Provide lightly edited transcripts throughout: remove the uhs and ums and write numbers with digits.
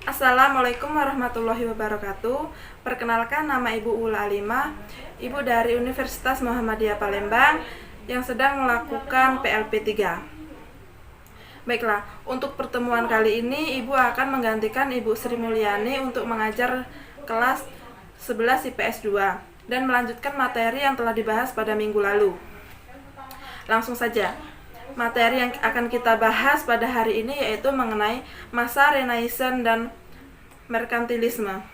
Assalamualaikum warahmatullahi wabarakatuh. Perkenalkan, nama Ibu Ula Alimah, Ibu dari Universitas Muhammadiyah Palembang yang sedang melakukan PLP 3. Baiklah, untuk pertemuan kali ini Ibu akan menggantikan Ibu Sri Mulyani untuk mengajar kelas 11 IPS 2 dan melanjutkan materi yang telah dibahas pada minggu lalu. Langsung saja. Materi yang akan kita bahas pada hari ini yaitu mengenai masa Renaissance dan merkantilisme.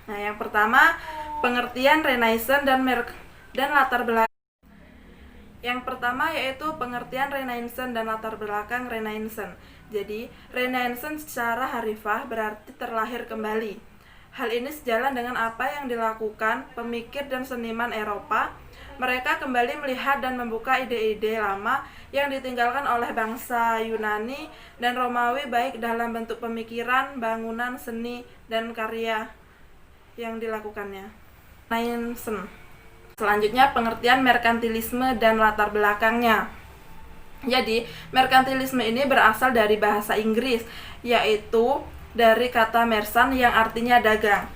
Nah, yang pertama, pengertian Renaissance dan latar belakang. Yang pertama yaitu pengertian Renaissance dan latar belakang Renaissance. Jadi, Renaissance secara harfiah berarti terlahir kembali. Hal ini sejalan dengan apa yang dilakukan pemikir dan seniman Eropa. Mereka kembali melihat dan membuka ide-ide lama yang ditinggalkan oleh bangsa Yunani dan Romawi, baik dalam bentuk pemikiran, bangunan, seni, dan karya yang dilakukannya. Renaissance. Selanjutnya, pengertian merkantilisme dan latar belakangnya. Jadi, merkantilisme ini berasal dari bahasa Inggris, yaitu dari kata merchant yang artinya dagang.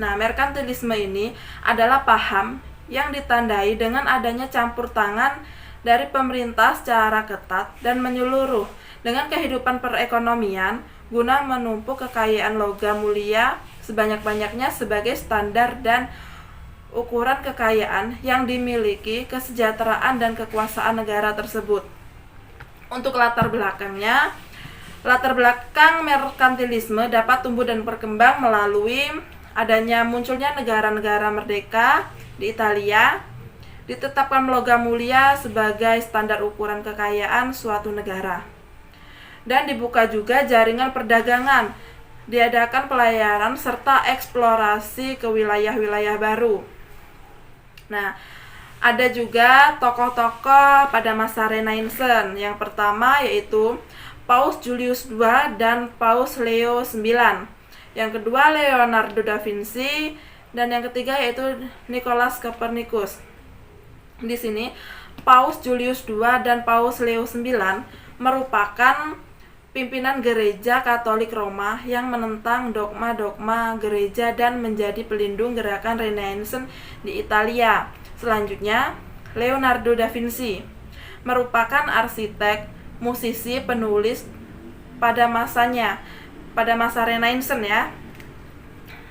Nah, merkantilisme ini adalah paham yang ditandai dengan adanya campur tangan dari pemerintah secara ketat dan menyeluruh dengan kehidupan perekonomian guna menumpuk kekayaan logam mulia sebanyak-banyaknya sebagai standar dan ukuran kekayaan yang dimiliki, kesejahteraan dan kekuasaan negara tersebut. Untuk latar belakangnya, latar belakang merkantilisme dapat tumbuh dan berkembang melalui adanya munculnya negara-negara merdeka di Italia, ditetapkan logam mulia sebagai standar ukuran kekayaan suatu negara. Dan dibuka juga jaringan perdagangan, diadakan pelayaran serta eksplorasi ke wilayah-wilayah baru. Nah, ada juga tokoh-tokoh pada masa Renaissance. Yang pertama yaitu Paus Julius II dan Paus Leo IX. Yang kedua Leonardo da Vinci dan yang ketiga yaitu Nicholas Copernicus. Di sini Paus Julius II dan Paus Leo IX merupakan pimpinan gereja Katolik Roma yang menentang dogma-dogma gereja dan menjadi pelindung gerakan Renaissance di Italia. Selanjutnya, Leonardo da Vinci merupakan arsitek, musisi, penulis pada masanya, pada masa Renaissance ya.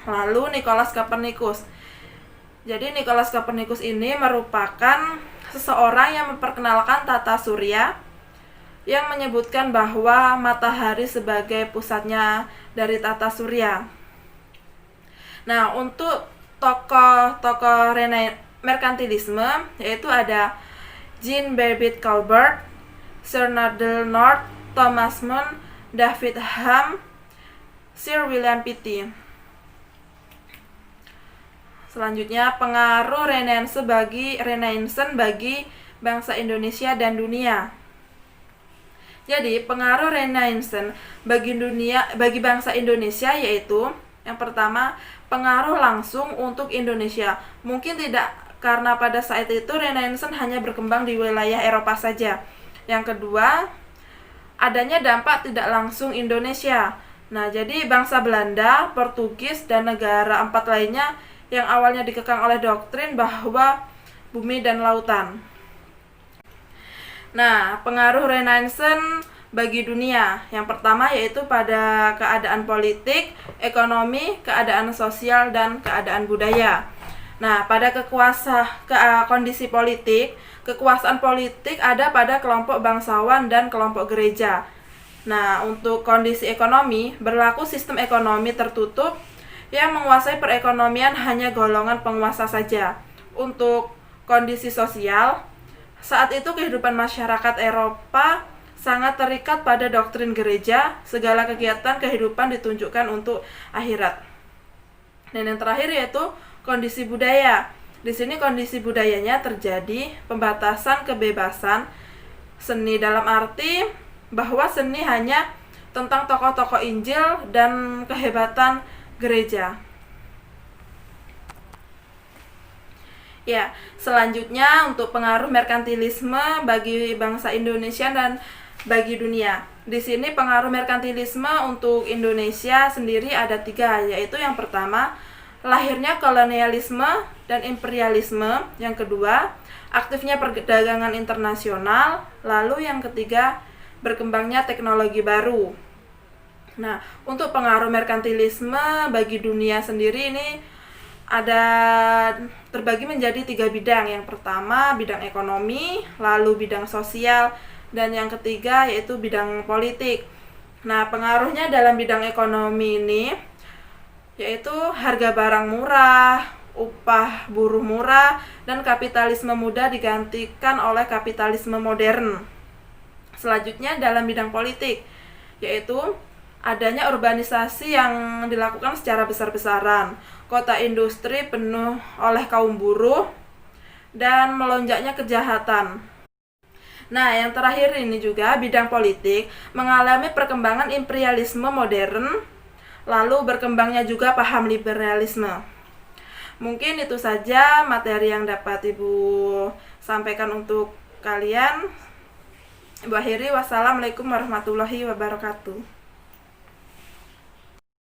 Lalu Nicholas Copernicus. Jadi Nicholas Copernicus ini merupakan seseorang yang memperkenalkan tata surya yang menyebutkan bahwa matahari sebagai pusatnya dari tata surya. Nah, untuk tokoh-tokoh merkantilisme yaitu ada Jean Baptiste Colbert, Sir Nardal North, Thomas More, David Hume, Sir William Pitt. Selanjutnya, pengaruh Renaissance bagi bangsa Indonesia dan dunia. Jadi, pengaruh Renaissance bagi bangsa Indonesia yaitu yang pertama, pengaruh langsung untuk Indonesia. Mungkin tidak karena pada saat itu Renaissance hanya berkembang di wilayah Eropa saja. Yang kedua, adanya dampak tidak langsung Indonesia. Nah, jadi bangsa Belanda, Portugis, dan negara empat lainnya yang awalnya dikekang oleh doktrin bahwa bumi dan lautan. Nah, pengaruh Renaissance bagi dunia. Yang pertama yaitu pada keadaan politik, ekonomi, keadaan sosial, dan keadaan budaya. Nah, pada kondisi politik, kekuasaan politik ada pada kelompok bangsawan dan kelompok gereja. Nah, untuk kondisi ekonomi, berlaku sistem ekonomi tertutup yang menguasai perekonomian hanya golongan penguasa saja. Untuk kondisi sosial, saat itu kehidupan masyarakat Eropa sangat terikat pada doktrin gereja, segala kegiatan kehidupan ditunjukkan untuk akhirat. Dan yang terakhir yaitu kondisi budaya. Di sini kondisi budayanya terjadi pembatasan kebebasan seni dalam arti bahwa seni hanya tentang tokoh-tokoh Injil dan kehebatan gereja. Ya, selanjutnya untuk pengaruh merkantilisme bagi bangsa Indonesia dan bagi dunia. Di sini pengaruh merkantilisme untuk Indonesia sendiri ada 3, yaitu yang pertama, lahirnya kolonialisme dan imperialisme. Yang kedua, aktifnya perdagangan internasional. Lalu yang ketiga, berkembangnya teknologi baru. Nah, untuk pengaruh merkantilisme bagi dunia sendiri ini ada terbagi menjadi 3 bidang. Yang pertama, bidang ekonomi, lalu bidang sosial, dan yang ketiga yaitu bidang politik. Nah, pengaruhnya dalam bidang ekonomi ini yaitu harga barang murah, upah buruh murah, dan kapitalisme muda digantikan oleh kapitalisme modern. Selanjutnya dalam bidang politik yaitu adanya urbanisasi yang dilakukan secara besar-besaran, kota industri penuh oleh kaum buruh, dan melonjaknya kejahatan. Nah, yang terakhir ini juga bidang politik mengalami perkembangan imperialisme modern, lalu berkembangnya juga paham liberalisme. Mungkin itu saja materi yang dapat Ibu sampaikan untuk kalian. Ibu akhiri, wassalamualaikum warahmatullahi wabarakatuh.